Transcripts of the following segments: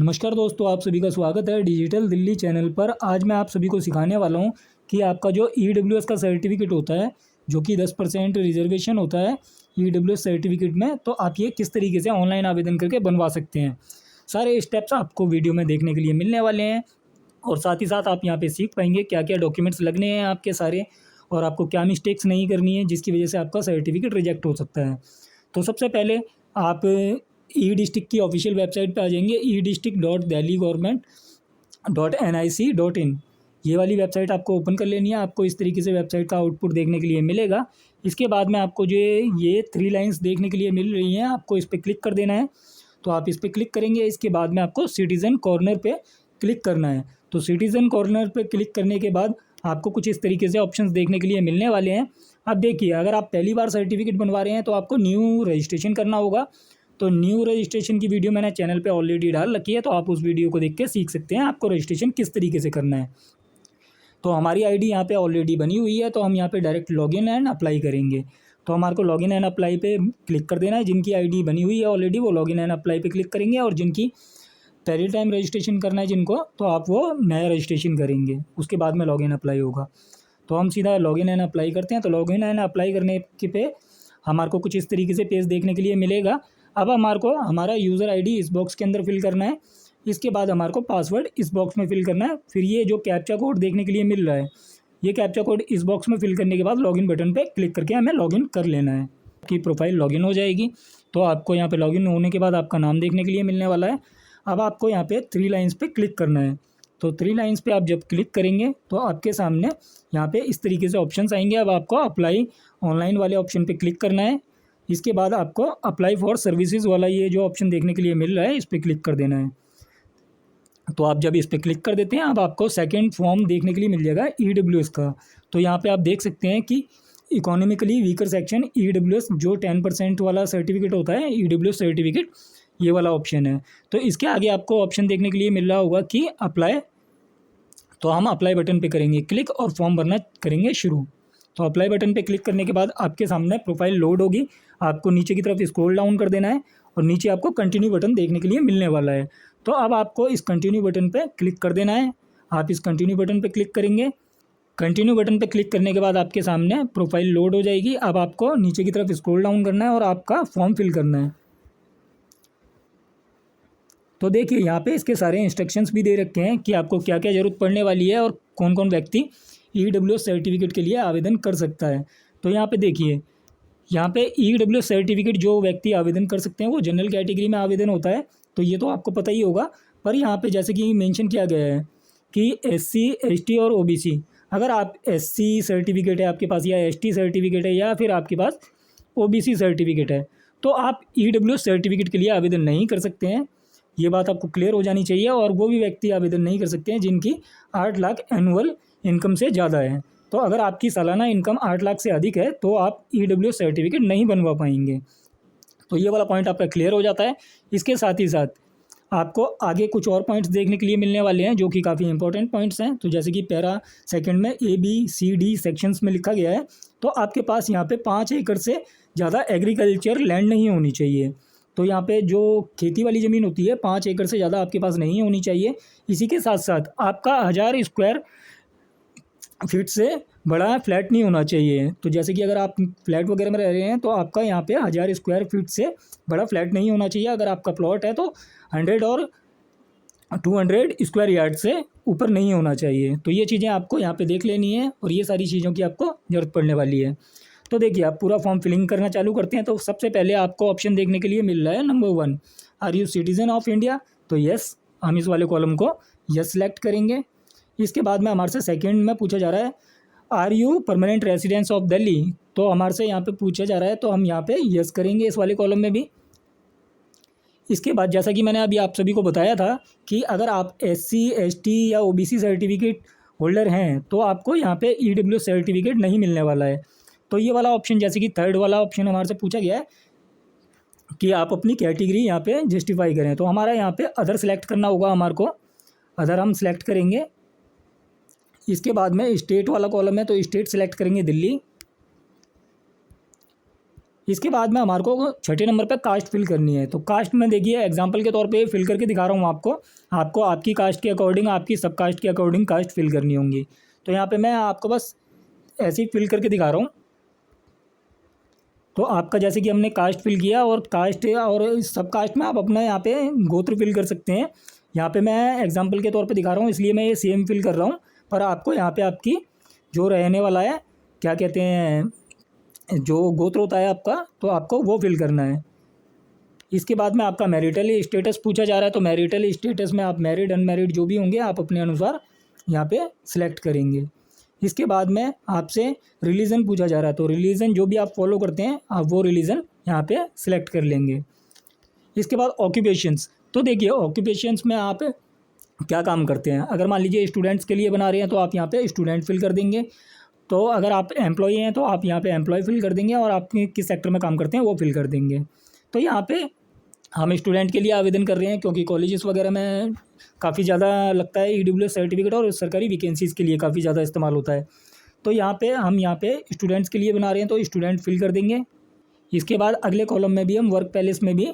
नमस्कार दोस्तों, आप सभी का स्वागत है डिजिटल दिल्ली चैनल पर। आज मैं आप सभी को सिखाने वाला हूं कि आपका जो ईडब्ल्यूएस का सर्टिफिकेट होता है, जो कि 10% रिजर्वेशन होता है ईडब्ल्यूएस सर्टिफिकेट में, तो आप ये किस तरीके से ऑनलाइन आवेदन करके बनवा सकते हैं। सारे स्टेप्स आपको वीडियो में देखने के लिए मिलने वाले हैं और साथ ही साथ आप यहाँ पर सीख पाएंगे क्या क्या डॉक्यूमेंट्स लगने हैं आपके सारे, और आपको क्या मिस्टेक्स नहीं करनी है जिसकी वजह से आपका सर्टिफिकेट रिजेक्ट हो सकता है। तो सबसे पहले आप ई डिस्ट्रिक्ट की ऑफिशियल वेबसाइट पे आ जाएंगे, edistrict.delhi-government.nic.in। ये वाली वेबसाइट आपको ओपन कर लेनी है। आपको इस तरीके से वेबसाइट का आउटपुट देखने के लिए मिलेगा। इसके बाद में आपको जो ये 3 लाइंस देखने के लिए मिल रही हैं, आपको इस पर क्लिक कर देना है। तो आप इस पर क्लिक करेंगे। इसके बाद में आपको सिटीज़न कॉर्नर पे क्लिक करना है। तो सिटीज़न कॉर्नर पे क्लिक करने के बाद आपको कुछ इस तरीके से ऑप्शंस देखने के लिए मिलने वाले हैं। अब देखिए, अगर आप पहली बार सर्टिफिकेट बनवा रहे हैं तो आपको न्यू रजिस्ट्रेशन करना होगा। तो न्यू रजिस्ट्रेशन की वीडियो मैंने चैनल पे ऑलरेडी डाल रखी है, तो आप उस वीडियो को देख के सीख सकते हैं आपको रजिस्ट्रेशन किस तरीके से करना है। तो हमारी आईडी यहाँ पे ऑलरेडी बनी हुई है, तो हम यहाँ पे डायरेक्ट लॉगिन एंड अप्लाई करेंगे। तो हमारे को लॉगिन एंड अप्लाई पे क्लिक कर देना है। जिनकी आईडी बनी हुई है ऑलरेडी, वो लॉगिन एंड अप्लाई पे क्लिक करेंगे, और जिनकी पहले टाइम रजिस्ट्रेशन करना है जिनको, तो आप वो नया रजिस्ट्रेशन करेंगे। उसके बाद में लॉगिन अप्लाई होगा। तो हम सीधा लॉगिन एंड अप्लाई करते हैं। तो लॉगिन एंड अप्लाई करने के पे हमारे को कुछ इस तरीके से पेज देखने के लिए मिलेगा। अब हमारे को हमारा यूज़र आईडी इस बॉक्स के अंदर फिल करना है। इसके बाद हमारे को पासवर्ड इस बॉक्स में फिल करना है। फिर ये जो कैप्चा कोड देखने के लिए मिल रहा है, ये कैप्चा कोड इस बॉक्स में फिल करने के बाद लॉगिन बटन पे क्लिक करके हमें लॉगिन कर लेना है। आपकी प्रोफाइल लॉगिन हो जाएगी। तो आपको यहाँ पे लॉगिन होने के बाद आपका नाम देखने के लिए मिलने वाला है। अब आपको यहाँ पे 3 लाइन्स पे क्लिक करना है। तो 3 लाइन्स पे आप जब क्लिक करेंगे तो आपके सामने यहाँ पे इस तरीके से ऑप्शंस आएंगे। अब आपको अप्लाई ऑनलाइन वाले ऑप्शन पे क्लिक करना है। इसके बाद आपको अप्लाई फॉर सर्विसेज वाला ये जो ऑप्शन देखने के लिए मिल रहा है, इस पर क्लिक कर देना है। तो आप जब इस पर क्लिक कर देते हैं, अब आपको सेकंड फॉर्म देखने के लिए मिल जाएगा ईडब्ल्यूएस का। तो यहाँ पे आप देख सकते हैं कि इकोनॉमिकली वीकर सेक्शन ईडब्ल्यूएस जो 10% वाला सर्टिफिकेट होता है, ईडब्ल्यूएस सर्टिफिकेट, ये वाला ऑप्शन है। तो इसके आगे आपको ऑप्शन देखने के लिए मिल रहा होगा कि अप्लाई। तो हम अप्लाई बटन पे करेंगे क्लिक और फॉर्म भरना करेंगे शुरू। तो अप्लाई बटन पे क्लिक करने के बाद आपके सामने प्रोफाइल लोड होगी। आपको नीचे की तरफ स्क्रॉल डाउन कर देना है और नीचे आपको कंटिन्यू बटन देखने के लिए मिलने वाला है। तो अब आपको इस कंटिन्यू बटन पे क्लिक कर देना है। आप इस कंटिन्यू बटन पे क्लिक करेंगे। कंटिन्यू बटन पे क्लिक करने के बाद आपके सामने प्रोफाइल लोड हो जाएगी। अब आपको नीचे की तरफ स्क्रॉल डाउन करना है और आपका फॉर्म फिल करना है। तो देखिए, यहाँ पे इसके सारे इंस्ट्रक्शंस भी दे रखे हैं कि आपको क्या क्या ज़रूरत पड़ने वाली है और कौन कौन व्यक्ति ईडब्ल्यूएस सर्टिफिकेट के लिए आवेदन कर सकता है। तो यहाँ पे देखिए, यहाँ पे ईडब्ल्यूएस सर्टिफिकेट जो व्यक्ति आवेदन कर सकते हैं वो जनरल कैटेगरी में आवेदन होता है। तो ये तो आपको पता ही होगा। पर यहाँ पे जैसे कि मेंशन किया गया है कि एससी, एसटी और ओबीसी, अगर आप एससी सर्टिफिकेट है आपके पास, या एसटी सर्टिफिकेट है, या फिर आपके पास ओबीसी सर्टिफिकेट है, तो आप ईडब्ल्यूएस सर्टिफिकेट के लिए आवेदन नहीं कर सकते हैं। ये बात आपको क्लियर हो जानी चाहिए। और वो भी व्यक्ति आवेदन नहीं कर सकते हैं जिनकी 8 लाख एनुअल इनकम से ज़्यादा है। तो अगर आपकी सालाना इनकम 8 लाख से अधिक है तो आप ईडब्ल्यूएस सर्टिफिकेट नहीं बनवा पाएंगे। तो ये वाला पॉइंट आपका क्लियर हो जाता है। इसके साथ ही साथ आपको आगे कुछ और पॉइंट्स देखने के लिए मिलने वाले हैं जो कि काफ़ी इंपॉर्टेंट पॉइंट्स हैं। तो जैसे कि पैरा सेकंड में ABCD सेक्शंस में लिखा गया है, तो आपके पास यहाँ पे 5 एकड़ से ज़्यादा एग्रीकल्चर लैंड नहीं होनी चाहिए। तो यहाँ पे जो खेती वाली ज़मीन होती है 5 एकड़ से ज़्यादा आपके पास नहीं होनी चाहिए। इसी के साथ साथ आपका 1000 स्क्वायर फीट से बड़ा फ्लैट नहीं होना चाहिए। तो जैसे कि अगर आप फ्लैट वगैरह में रह रहे हैं तो आपका यहाँ पे 1000 स्क्वायर फीट से बड़ा फ्लैट नहीं होना चाहिए। अगर आपका प्लॉट है तो 100 और 200 स्क्वायर यार्ड से ऊपर नहीं होना चाहिए। तो ये चीज़ें आपको यहाँ पे देख लेनी है और ये सारी चीज़ों की आपको ज़रूरत पड़ने वाली है। तो देखिए, आप पूरा फॉर्म फिलिंग करना चालू करते हैं। तो सबसे पहले आपको ऑप्शन देखने के लिए मिल रहा है number 1, are you citizen of India. तो यस, हम इस वाले कॉलम को यस सेलेक्ट करेंगे। इसके बाद में हमारे से सेकंड में पूछा जा रहा है are you permanent residence of Delhi. तो हमारे से यहाँ पे पूछा जा रहा है, तो हम यहाँ पे यस करेंगे इस वाले कॉलम में भी। इसके बाद जैसा कि मैंने अभी आप सभी को बताया था कि अगर आप SC, ST या OBC सर्टिफिकेट होल्डर हैं तो आपको यहाँ पे EWS सर्टिफिकेट नहीं मिलने वाला है। तो ये वाला ऑप्शन, जैसे कि थर्ड वाला ऑप्शन हमारे से पूछा गया है कि आप अपनी कैटेगरी यहाँ पे जस्टिफाई करें। तो हमारा यहाँ पे अदर सेलेक्ट करना होगा हमारे को। अदर हम सेलेक्ट करेंगे। इसके बाद में स्टेट वाला कॉलम है, तो स्टेट सेलेक्ट करेंगे दिल्ली। इसके बाद में हमारे को छठे नंबर पे कास्ट फिल करनी है। तो कास्ट में देखिए एग्जांपल के तौर पे फिल करके दिखा रहा हूँ आपको आपकी कास्ट के अकॉर्डिंग, आपकी सब कास्ट के अकॉर्डिंग कास्ट फिल करनी होंगी। तो यहाँ पे मैं आपको बस ऐसे ही फिल करके दिखा रहा हूँ। तो आपका जैसे कि हमने कास्ट फिल किया और कास्ट और सब कास्ट में आप अपना यहाँ पे गोत्र फिल कर सकते हैं। यहाँ पे मैं एग्जांपल के तौर पे दिखा रहा हूँ, इसलिए मैं ये सेम फिल कर रहा हूँ। पर आपको यहाँ पे आपकी जो रहने वाला है, क्या कहते हैं, जो गोत्र होता है आपका, तो आपको वो फिल करना है। इसके बाद में आपका मैरिटल स्टेटस पूछा जा रहा है। तो मैरिटल स्टेटस में आप मैरिड अनमैरिड जो भी होंगे आप अपने अनुसार यहाँ पे सिलेक्ट करेंगे। इसके बाद में आपसे रिलीजन पूछा जा रहा है। तो रिलीजन जो भी आप फॉलो करते हैं आप वो रिलीजन यहाँ पे सिलेक्ट कर लेंगे। इसके बाद ऑक्यूपेशंस। तो देखिए ऑक्यूपेशंस में आप क्या काम करते हैं। अगर मान लीजिए स्टूडेंट्स के लिए बना रहे हैं तो आप यहाँ पे स्टूडेंट फिल कर देंगे। तो अगर आप एम्प्लॉई हैं तो आप यहाँ पे एम्प्लॉय फिल कर देंगे, और आप किस सेक्टर में काम करते हैं वो फिल कर देंगे। तो यहाँ पे हम स्टूडेंट के लिए आवेदन कर रहे हैं क्योंकि कॉलेजेस वगैरह में काफ़ी ज़्यादा लगता है EWS सर्टिफिकेट, और सरकारी वैकेंसीज़ के लिए काफ़ी ज़्यादा इस्तेमाल होता है। तो यहाँ पे हम यहाँ पे स्टूडेंट्स के लिए बना रहे हैं तो स्टूडेंट फिल कर देंगे। इसके बाद अगले कॉलम में भी हम वर्क पैलेस में भी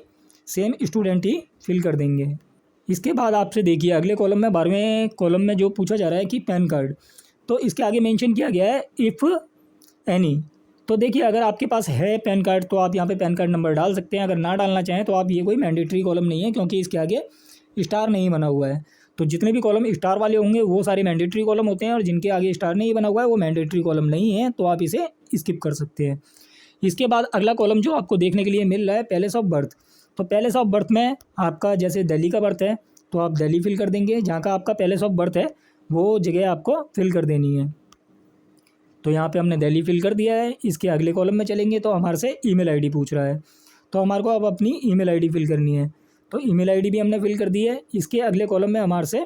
सेम स्टूडेंट ही फिल कर देंगे। इसके बाद आपसे देखिए अगले कॉलम में 12वें कॉलम में जो पूछा जा रहा है कि पैन कार्ड, तो इसके आगे मेंशन किया गया है इफ़ एनी। तो देखिए अगर आपके पास है पैन कार्ड तो आप यहाँ पे पैन कार्ड नंबर डाल सकते हैं, अगर ना डालना चाहें तो आप, ये कोई मैंडेटरी कॉलम नहीं है क्योंकि इसके आगे स्टार नहीं बना हुआ है। तो जितने भी कॉलम स्टार वाले होंगे वो सारे मैंडेटरी कॉलम होते हैं, और जिनके आगे स्टार नहीं बना हुआ है वो मैंडेटरी कॉलम नहीं है, तो आप इसे स्किप कर सकते हैं। इसके बाद अगला कॉलम जो आपको देखने के लिए मिल रहा है पैलेस ऑफ बर्थ। तो पैलेस ऑफ बर्थ में आपका जैसे दिल्ली का बर्थ है तो आप दिल्ली फिल कर देंगे, जहाँ का आपका पैलेस ऑफ बर्थ है वो जगह आपको फिल कर देनी है। तो यहाँ पे हमने दिल्ली फिल कर दिया है। इसके अगले कॉलम में चलेंगे तो हमारे से ईमेल आईडी पूछ रहा है, तो हमारे को अब अपनी ईमेल आईडी फिल करनी है। तो ईमेल आईडी भी हमने फिल कर दी है। इसके अगले कॉलम में हमारे से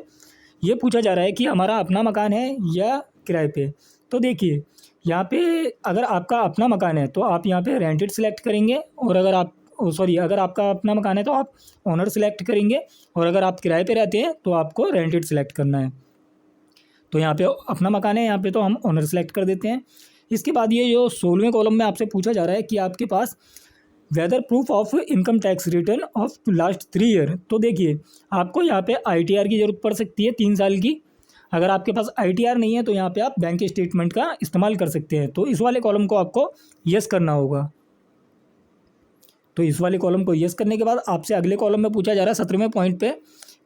ये पूछा जा रहा है कि हमारा अपना मकान है या किराए पे। तो देखिए यहाँ पे अगर आपका अपना मकान है तो आप यहाँ पे रेंटेड सेलेक्ट करेंगे, और अगर आप अगर आपका अपना मकान है तो आप ओनर सेलेक्ट करेंगे, और अगर आप किराए पे रहते हैं तो आपको रेंटेड सेलेक्ट करना है। तो यहाँ पे अपना मकान है, यहाँ पे तो हम ओनर सेलेक्ट कर देते हैं। इसके बाद ये जो 16वें कॉलम में आपसे पूछा जा रहा है कि आपके पास whether proof of income tax return of last 3 year. तो देखिए आपको यहाँ पे ITR की ज़रूरत पड़ सकती है 3 साल की। अगर आपके पास ITR नहीं है तो यहाँ पे आप बैंक स्टेटमेंट का इस्तेमाल कर सकते हैं। तो इस वाले कॉलम को आपको यस करना होगा। तो इस वाले कॉलम को यस करने के बाद आपसे अगले कॉलम में पूछा जा रहा है 17वें पॉइंट पे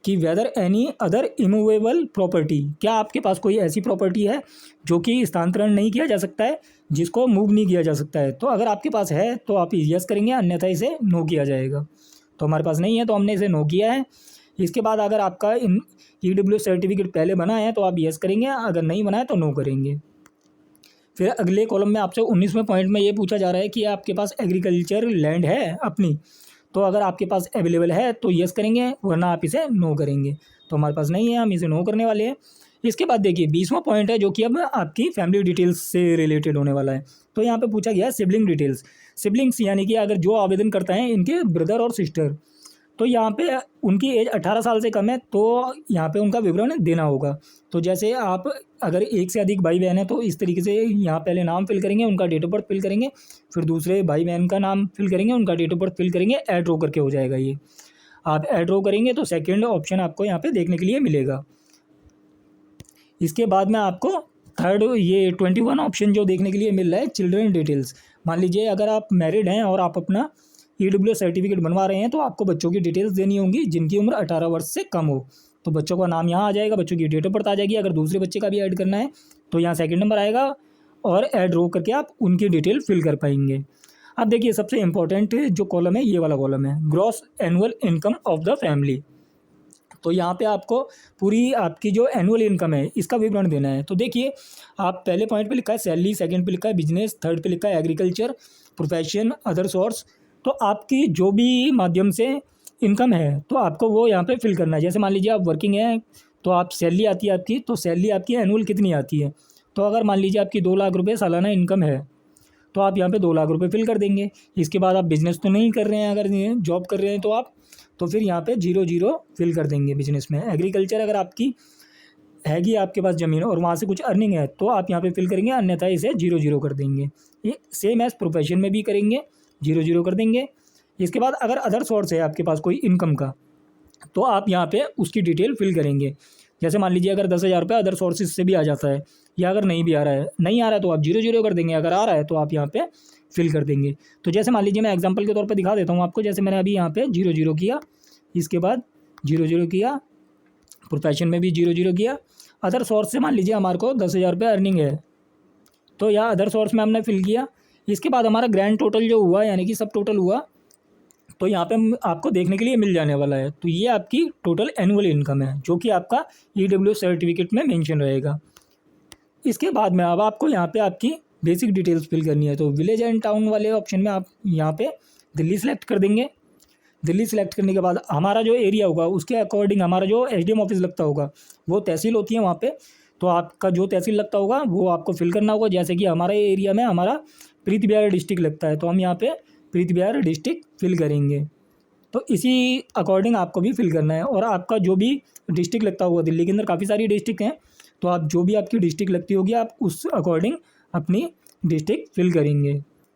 कि whether any other immovable property, क्या आपके पास कोई ऐसी प्रॉपर्टी है जो कि स्थानांतरण नहीं किया जा सकता है, जिसको मूव नहीं किया जा सकता है। तो अगर आपके पास है तो आप यस करेंगे, अन्यथा इसे नो किया जाएगा। तो हमारे पास नहीं है तो हमने इसे नो किया है। इसके बाद अगर आपका EWS सर्टिफिकेट पहले बना है तो आप यस करेंगे, अगर नहीं बना है तो नो करेंगे। फिर अगले कॉलम में आपसे 19वें पॉइंट में ये पूछा जा रहा है कि आपके पास एग्रीकल्चर लैंड है अपनी। तो अगर आपके पास अवेलेबल है तो यस करेंगे, वरना आप इसे नो करेंगे। तो हमारे पास नहीं है, हम इसे नो करने वाले हैं। इसके बाद देखिए 20वां पॉइंट है जो कि अब आपकी फैमिली डिटेल्स से रिलेटेड होने वाला है। तो यहाँ पे पूछा गया है सिबलिंग डिटेल्स। सिबलिंग्स यानी कि अगर जो आवेदन करता है इनके ब्रदर और सिस्टर, तो यहाँ पे उनकी एज 18 साल से कम है तो यहाँ पे उनका विवरण देना होगा। तो जैसे आप अगर एक से अधिक भाई बहन है तो इस तरीके से यहाँ पहले नाम फिल करेंगे, उनका डेट ऑफ बर्थ फिल करेंगे, फिर दूसरे भाई बहन का नाम फिल करेंगे, उनका डेट ऑफ बर्थ फिल करेंगे, ऐड रो करके हो जाएगा। ये आप ऐड रो करेंगे तो सेकेंड ऑप्शन आपको यहाँ पे देखने के लिए मिलेगा। इसके बाद में आपको थर्ड ये 21 ऑप्शन जो देखने के लिए मिल रहा है चिल्ड्रन डिटेल्स। मान लीजिए अगर आप मैरिड हैं और आप अपना EWS सर्टिफिकेट बनवा रहे हैं तो आपको बच्चों की डिटेल्स देनी होंगी जिनकी उम्र 18 वर्ष से कम हो। तो बच्चों का नाम यहाँ आ जाएगा, बच्चों की डेट ऑफ बर्थ आ जाएगी। अगर दूसरे बच्चे का भी ऐड करना है तो यहाँ सेकंड नंबर आएगा, और ऐड रो करके आप उनकी डिटेल फिल कर पाएंगे। अब देखिए सबसे इंपॉर्टेंट जो कॉलम है ये वाला कॉलम है, gross annual income of the family. तो यहाँ पे आपको पूरी आपकी जो एनुअल इनकम है इसका विवरण देना है। तो देखिए आप पहले पॉइंट पे लिखा है सैलरी, सेकंड पे लिखा है बिजनेस, थर्ड पे लिखा है एग्रीकल्चर, प्रोफेशन, अदर सोर्स। तो आपकी जो भी माध्यम से इनकम है तो आपको वो यहाँ पे फिल करना है। जैसे मान लीजिए आप वर्किंग हैं तो आप सैलरी आती है आपकी, तो सैलरी आपकी एनुअल कितनी आती है। तो अगर मान लीजिए आपकी 2 लाख रुपये सालाना इनकम है तो आप यहाँ पे 2 लाख रुपये फिल कर देंगे। इसके बाद आप बिज़नेस तो नहीं कर रहे हैं, अगर जॉब कर रहे हैं तो आप, तो फिर यहाँ पे 0 फिल कर देंगे बिजनेस में। एग्रीकल्चर अगर आपकी हैगी आपके पास ज़मीन और वहाँ से कुछ अर्निंग है तो आप यहाँ पे फिल करेंगे, अन्यथा इसे 0 कर देंगे। ये सेम एज प्रोफेशन में भी करेंगे जीरो जीरो कर देंगे। इसके बाद अगर अदर सोर्स है आपके पास कोई इनकम का, तो आप यहाँ पे उसकी डिटेल फिल करेंगे। जैसे मान लीजिए अगर 10,000 रुपये अदर सोर्सेज से भी आ जाता है, या अगर नहीं भी आ रहा है, तो आप जीरो जीरो कर देंगे, अगर आ रहा है तो आप यहाँ पे फिल कर देंगे। तो जैसे मान लीजिए मैं एग्जांपल के तौर पे दिखा देता हूँ आपको, जैसे मैंने अभी यहाँ पे जीरो जीरो किया, इसके बाद जीरो जीरो किया, प्रोफेशन में भी जीरो जीरो किया। अदर सोर्स से मान लीजिए हमारे को 10,000 रुपये अर्निंग है, तो यहाँ अदर सोर्स में हमने फिल किया। इसके बाद हमारा ग्रैंड टोटल जो हुआ, यानी कि सब टोटल हुआ, तो यहाँ पे आपको देखने के लिए मिल जाने वाला है। तो ये आपकी टोटल एनुअल इनकम है, जो कि आपका EWS सर्टिफिकेट में मेंशन रहेगा। इसके बाद में अब आपको यहाँ पे आपकी बेसिक डिटेल्स फिल करनी है। तो विलेज एंड टाउन वाले ऑप्शन में आप यहाँ पे दिल्ली सेलेक्ट कर देंगे। दिल्ली सेलेक्ट करने के बाद हमारा जो एरिया होगा उसके अकॉर्डिंग हमारा जो SDM ऑफिस लगता होगा, वो तहसील होती है वहाँ पे, तो आपका जो तहसील लगता होगा वो आपको फिल करना होगा। जैसे कि हमारे एरिया में हमारा प्रीति बिहार डिस्ट्रिक्ट लगता है, तो हम यहाँ पे प्रीति बिहार डिस्ट्रिक्ट फिल करेंगे। तो इसी अकॉर्डिंग आपको भी फिल करना है। और आपका जो भी डिस्ट्रिक्ट लगता होगा, दिल्ली के अंदर काफ़ी सारी डिस्ट्रिक्ट हैं, तो आप जो भी आपकी डिस्ट्रिक्ट लगती होगी आप उस अकॉर्डिंग अपनी डिस्ट्रिक्ट फिल करेंगे।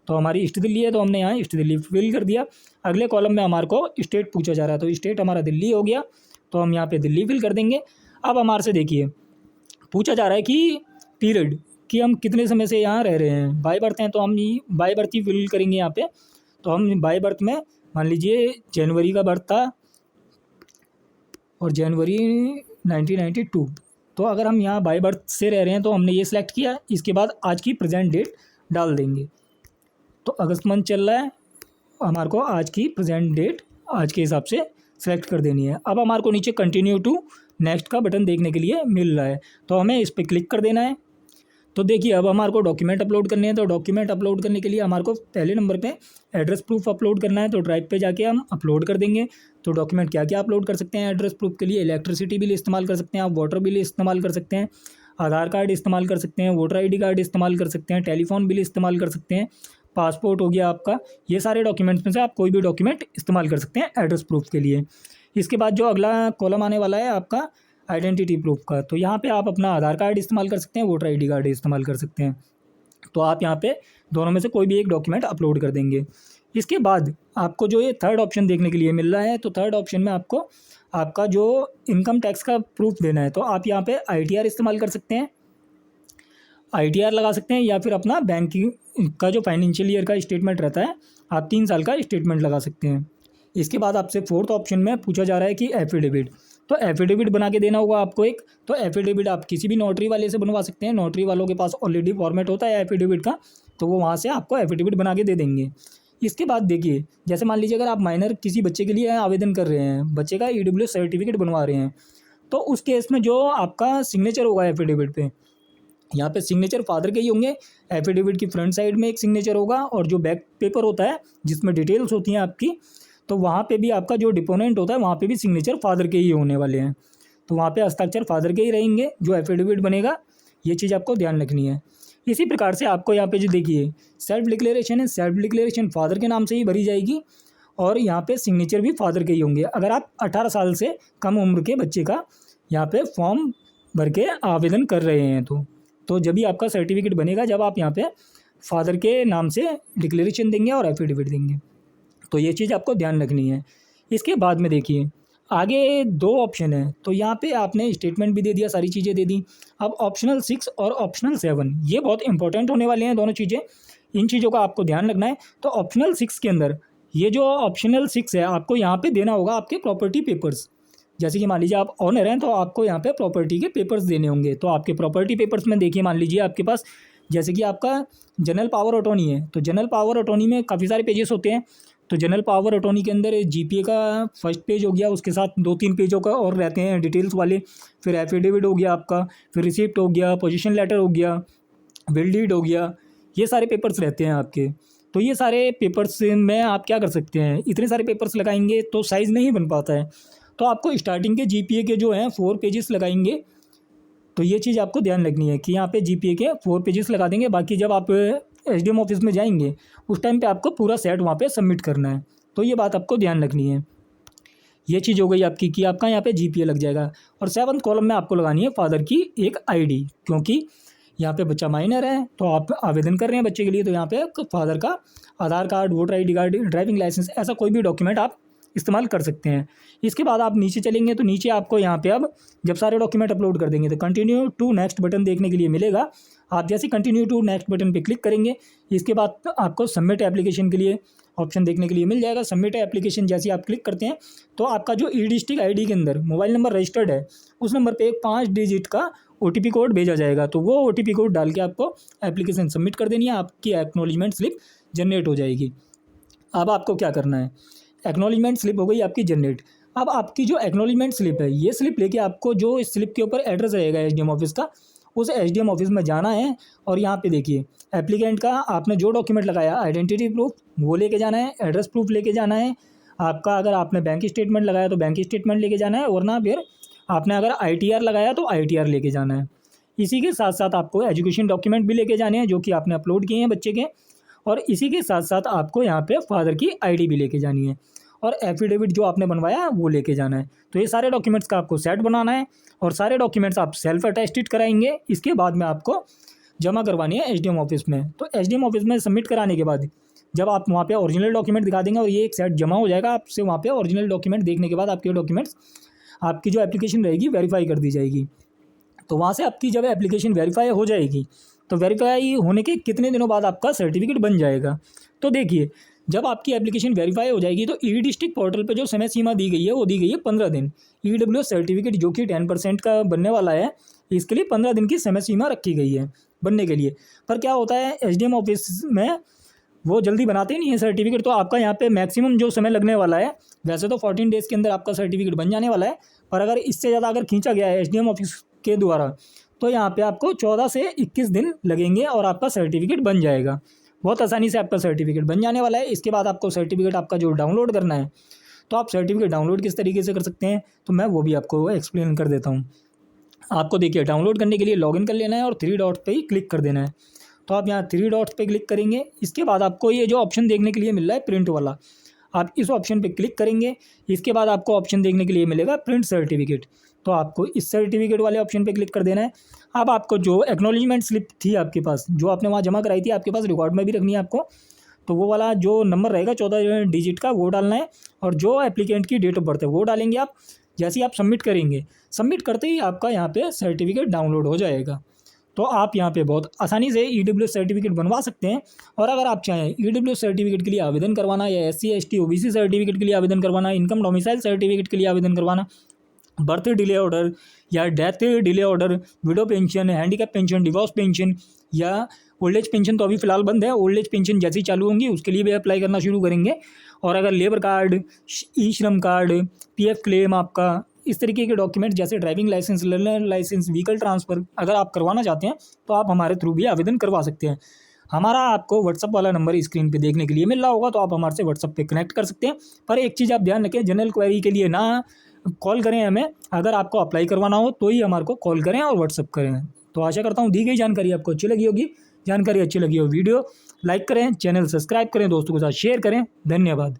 तो हमारी ईस्ट दिल्ली है, तो हमने यहाँ ईस्ट दिल्ली फिल कर दिया। अगले कॉलम में हमारे को स्टेट पूछा जा रहा है, तो स्टेट हमारा दिल्ली हो गया, तो हम यहाँ पे दिल्ली फिल कर देंगे। अब हमारे से देखिए पूछा जा रहा है कि पीरियड, कि हम कितने समय से यहाँ रह रहे हैं। बाय बर्थ हैं तो हम बाय बर्थ ही फिल करेंगे यहाँ पे। तो हम बाय बर्थ में मान लीजिए जनवरी का बर्थ था और जनवरी 1992, तो अगर हम यहाँ बाय बर्थ से रह रहे हैं तो हमने ये सिलेक्ट किया। इसके बाद आज की प्रेजेंट डेट डाल देंगे। तो अगस्त मंथ चल रहा है, हमारे को आज की प्रेजेंट डेट आज के हिसाब से सेलेक्ट कर देनी है। अब हमारे को नीचे कंटिन्यू टू नेक्स्ट का बटन देखने के लिए मिल रहा है, तो हमें इस पर क्लिक कर देना है। तो देखिए अब हमारे को डॉक्यूमेंट अपलोड करने हैं, तो डॉक्यूमेंट अपलोड करने के लिए हमारे को पहले नंबर पे एड्रेस प्रूफ अपलोड करना है। तो ड्राइव पे जाके हम अपलोड कर देंगे। तो डॉक्यूमेंट क्या क्या अपलोड कर सकते हैं एड्रेस प्रूफ के लिए? इलेक्ट्रिसिटी बिल इस्तेमाल कर सकते हैं आप, वाटर बिल इस्तेमाल कर सकते हैं, आधार कार्ड इस्तेमाल कर सकते हैं, वोटर ID कार्ड इस्तेमाल कर सकते हैं, टेलीफोन बिल इस्तेमाल कर सकते हैं, पासपोर्ट हो गया आपका। ये सारे डॉक्यूमेंट्स में से आप कोई भी डॉक्यूमेंट इस्तेमाल कर सकते हैं एड्रेस प्रूफ के लिए। इसके बाद जो अगला कॉलम आने वाला है आपका आइडेंटिटी प्रूफ का, तो यहाँ पे आप अपना आधार कार्ड इस्तेमाल कर सकते हैं, वोटर ID कार्ड इस्तेमाल कर सकते हैं। तो आप यहाँ पे दोनों में से कोई भी एक डॉक्यूमेंट अपलोड कर देंगे। इसके बाद आपको जो ये थर्ड ऑप्शन देखने के लिए मिल रहा है, तो थर्ड ऑप्शन में आपको आपका जो इनकम टैक्स का प्रूफ देना है, तो आप यहाँ पे ITR इस्तेमाल कर सकते हैं, ITR लगा सकते हैं, या फिर अपना बैंक का जो फाइनेंशियल ईयर का स्टेटमेंट रहता है, आप 3 साल का स्टेटमेंट लगा सकते हैं। इसके बाद आपसे फोर्थ ऑप्शन में पूछा जा रहा है कि एफिडेविट, तो एफिडेविट बना के देना होगा आपको एक। तो एफिडेविट आप किसी भी नोटरी वाले से बनवा सकते हैं, नोटरी वालों के पास ऑलरेडी फॉर्मेट होता है एफिडेविट का, तो वो वहाँ से आपको एफिडेविट बना के दे देंगे। इसके बाद देखिए, जैसे मान लीजिए अगर आप माइनर किसी बच्चे के लिए आवेदन कर रहे हैं, बच्चे का EWS सर्टिफिकेट बनवा रहे हैं, तो उस केस में जो आपका सिग्नेचर होगा एफिडेविट पे, यहाँ पे सिग्नेचर फादर के ही होंगे। एफिडेविट की फ्रंट साइड में एक सिग्नेचर होगा, और जो बैक पेपर होता है जिसमें डिटेल्स होती हैं आपकी, तो वहाँ पे भी आपका जो डिपोनेंट होता है वहाँ पे भी सिग्नेचर फादर के ही होने वाले हैं। तो वहाँ पे हस्ताक्षर फादर के ही रहेंगे जो एफिडेविट बनेगा। ये चीज़ आपको ध्यान रखनी है। इसी प्रकार से आपको यहाँ पे जो देखिए सेल्फ डिक्लेरेशन है, सेल्फ डिक्लेरेशन फादर के नाम से ही भरी जाएगी, और यहाँ पे सिग्नेचर भी फादर के ही होंगे। अगर आप 18 साल से कम उम्र के बच्चे का यहाँ पे फॉर्म भर के आवेदन कर रहे हैं, तो जब भी आपका सर्टिफिकेट बनेगा, जब आप यहाँ पे फादर के नाम से डिक्लेरेशन देंगे और एफिडेविट देंगे। तो ये चीज़ आपको ध्यान रखनी है। इसके बाद में देखिए आगे 2 ऑप्शन है, तो यहाँ पे आपने स्टेटमेंट भी दे दिया, सारी चीज़ें दे दी। अब ऑप्शनल 6 और ऑप्शनल 7 ये बहुत इंपॉर्टेंट होने वाले हैं दोनों चीज़ें, इन चीज़ों का आपको ध्यान रखना है। तो ऑप्शनल 6 के अंदर ये जो ऑप्शनल 6 है, आपको यहाँ पे देना होगा आपके प्रॉपर्टी पेपर्स। जैसे कि मान लीजिए आप ऑनर हैं, तो आपको यहाँ पे प्रॉपर्टी के पेपर्स देने होंगे। तो आपके प्रॉपर्टी पेपर्स में देखिए, मान लीजिए आपके पास जैसे कि आपका जनरल पावर अटॉर्नी है, तो जनरल पावर अटॉर्नी में काफ़ी सारे पेजेस होते हैं। तो जनरल पावर अटॉर्नी के अंदर GPA का फर्स्ट पेज हो गया, उसके साथ 2-3 पेजों का और रहते हैं डिटेल्स वाले, फिर एफिडेविट हो गया आपका, फिर रिसिप्ट हो गया, पोजीशन लेटर हो गया, विल डीड हो गया, ये सारे पेपर्स रहते हैं आपके। तो ये सारे पेपर्स में आप क्या कर सकते हैं, इतने सारे पेपर्स लगाएंगे तो साइज़ नहीं बन पाता है, तो आपको स्टार्टिंग के GPA के जो हैं 4 पेजेस लगाएंगे। तो ये चीज़ आपको ध्यान रखनी है कि यहाँ पे GPA के 4 पेजेस लगा देंगे। बाकी जब आप SDM ऑफिस में जाएंगे उस टाइम पे आपको पूरा सेट वहाँ पे सबमिट करना है। तो ये बात आपको ध्यान रखनी है। ये चीज़ हो गई आपकी कि आपका यहाँ पे GPA लग जाएगा। और 7th कॉलम में आपको लगानी है फादर की एक ID, क्योंकि यहाँ पे बच्चा माइनर है तो आप आवेदन कर रहे हैं बच्चे के लिए, तो यहाँ पे फादर का Aadhaar card, voter ID card, driving licence, ऐसा कोई भी डॉक्यूमेंट आप इस्तेमाल कर सकते हैं। इसके बाद आप नीचे चलेंगे तो नीचे आपको यहाँ पे अब जब सारे डॉक्यूमेंट अपलोड कर देंगे तो कंटिन्यू टू नेक्स्ट बटन देखने के लिए मिलेगा। आप जैसे कंटिन्यू टू नेक्स्ट बटन पे क्लिक करेंगे, इसके बाद आपको सबमिट एप्लीकेशन के लिए ऑप्शन देखने के लिए मिल जाएगा। सबमिट एप्लीकेशन जैसे आप क्लिक करते हैं तो आपका जो ई-डिस्ट्रिक्ट ID के अंदर मोबाइल नंबर रजिस्टर्ड है उस नंबर पे एक 5 डिजिट का OTP कोड भेजा जाएगा, तो वो OTP कोड डाल के आपको एप्लीकेशन सबमिट कर देनी है, आपकी एक्नॉलेजमेंट स्लिप जनरेट हो जाएगी। अब आपको क्या करना है, एक्नॉलेजमेंट स्लिप हो गई आपकी जनरेट। अब आपकी जो एक्नॉलेजमेंट स्लिप है, ये स्लिप लेके आपको जो इस स्लिप के ऊपर एड्रेस रहेगा SDM ऑफिस का, उस SDM ऑफिस में जाना है और यहाँ पे देखिए एप्लीकेंट का आपने जो डॉक्यूमेंट लगाया, आइडेंटिटी प्रूफ वो लेके जाना है, एड्रेस प्रूफ लेके जाना है आपका, अगर आपने बैंक स्टेटमेंट लगाया तो बैंक स्टेटमेंट लेके जाना है, और ना फिर आपने अगर ITR लगाया तो ITR लेके जाना है। इसी के साथ साथ आपको एजुकेशन डॉक्यूमेंट भी लेके जाने हैं जो कि आपने अपलोड किए हैं बच्चे के, और इसी के साथ साथ आपको यहाँ पे फादर की ID भी लेके जानी है, और एफिडेविट जो आपने बनवाया है वो लेके जाना है। तो ये सारे डॉक्यूमेंट्स का आपको सेट बनाना है और सारे डॉक्यूमेंट्स आप सेल्फ अटेस्टेड कराएंगे। इसके बाद में आपको जमा करवानी है SDM ऑफिस में। तो SDM ऑफिस में सबमिट कराने के बाद जब आप वहाँ पे ओरिजिनल डॉक्यूमेंट दिखा देंगे और ये एक सेट जमा हो जाएगा आपसे, वहाँ पे ओरिजिनल डॉक्यूमेंट देखने के बाद आपके डॉक्यूमेंट्स, आपकी जो एप्लीकेशन रहेगी वेरीफाई कर दी जाएगी। तो वहाँ से आपकी जब एप्लीकेशन वेरीफाई हो जाएगी तो वेरीफाई होने के कितने दिनों बाद आपका सर्टिफिकेट बन जाएगा। तो देखिए जब आपकी एप्लीकेशन वेरीफाई हो जाएगी तो ई-डिस्ट्रिक्ट पोर्टल पे जो समय सीमा दी गई है वो दी गई है 15 दिन। EWS सर्टिफिकेट जो कि 10% का बनने वाला है, इसके लिए 15 दिन की समय सीमा रखी गई है बनने के लिए। पर क्या होता है SDM ऑफिस में वो जल्दी बनाते नहीं है सर्टिफिकेट, तो आपका यहाँ पे मैक्सिमम जो समय लगने वाला है, वैसे तो 14 डेज़ के अंदर आपका सर्टिफिकेट बन जाने वाला है, पर अगर इससे ज़्यादा अगर खींचा गया है SDM ऑफिस के द्वारा तो यहाँ पे आपको 14 से 21 दिन लगेंगे और आपका सर्टिफिकेट बन जाएगा। बहुत आसानी से आपका सर्टिफिकेट बन जाने वाला है। इसके बाद आपको सर्टिफिकेट आपका जो डाउनलोड करना है, तो आप सर्टिफिकेट डाउनलोड किस तरीके से कर सकते हैं तो मैं वो भी आपको एक्सप्लेन कर देता हूँ। आपको देखिए डाउनलोड करने के लिए लॉगिन कर लेना है और 3 डॉट पे ही क्लिक कर देना है। तो आप यहाँ 3 डॉट्स पे क्लिक करेंगे, इसके बाद आपको ये जो ऑप्शन देखने के लिए मिल रहा है प्रिंट वाला, आप इस ऑप्शन पे क्लिक करेंगे। इसके बाद आपको ऑप्शन देखने के लिए मिलेगा प्रिंट सर्टिफिकेट, तो आपको इस सर्टिफिकेट वाले ऑप्शन पे क्लिक कर देना है। अब आपको जो एक्नॉलेजमेंट स्लिप थी आपके पास, जो आपने वहाँ जमा कराई थी, आपके पास रिकॉर्ड में भी रखनी है आपको, तो वो वाला जो नंबर रहेगा 14 डिजिट का वो डालना है, और जो एप्लीकेंट की डेट ऑफ बर्थ है वो डालेंगे आप। जैसे ही आप सबमिट करेंगे, सबमिट करते ही आपका यहाँ पे सर्टिफिकेट डाउनलोड हो जाएगा। तो आप यहाँ पे बहुत आसानी से EWS सर्टिफिकेट बनवा सकते हैं। और अगर आप चाहें EWS सर्टिफिकेट के लिए आवेदन करवाना, या SC ST OBC सर्टिफिकेट के लिए आवेदन करवाना, इनकम डोमिसाइल सर्टिफिकेट के लिए आवेदन करवाना, बर्थ डिले ऑर्डर या death delay order, window pension, handicap pension, divorce pension या ओल्ड एज पेंशन तो अभी फ़िलहाल बंद है, ओल्ड एज पेंशन जैसी चालू होंगी उसके लिए भी अप्लाई करना शुरू करेंगे। और अगर लेबर कार्ड, ई-श्रम कार्ड, PF क्लेम आपका, इस तरीके के डॉक्यूमेंट जैसे driving licence, learner licence, vehicle transfer अगर आप करवाना चाहते हैं तो आप हमारे थ्रू भी आवेदन करवा सकते हैं। हमारा आपको व्हाट्सअप वाला नंबर स्क्रीन पे देखने के लिए मिल रहा होगा, तो आप हमारे से व्हाट्सअप पे कनेक्ट कर सकते हैं। पर एक चीज़ आप ध्यान रखें, जनरल क्वेरी के लिए ना कॉल करें हमें, अगर आपको अप्लाई करवाना हो तो ही हमारे को कॉल करें और व्हाट्सअप करें। तो आशा करता हूँ दी गई जानकारी आपको अच्छी लगी होगी। जानकारी अच्छी लगी हो वीडियो लाइक करें, चैनल सब्सक्राइब करें, दोस्तों के साथ शेयर करें। धन्यवाद।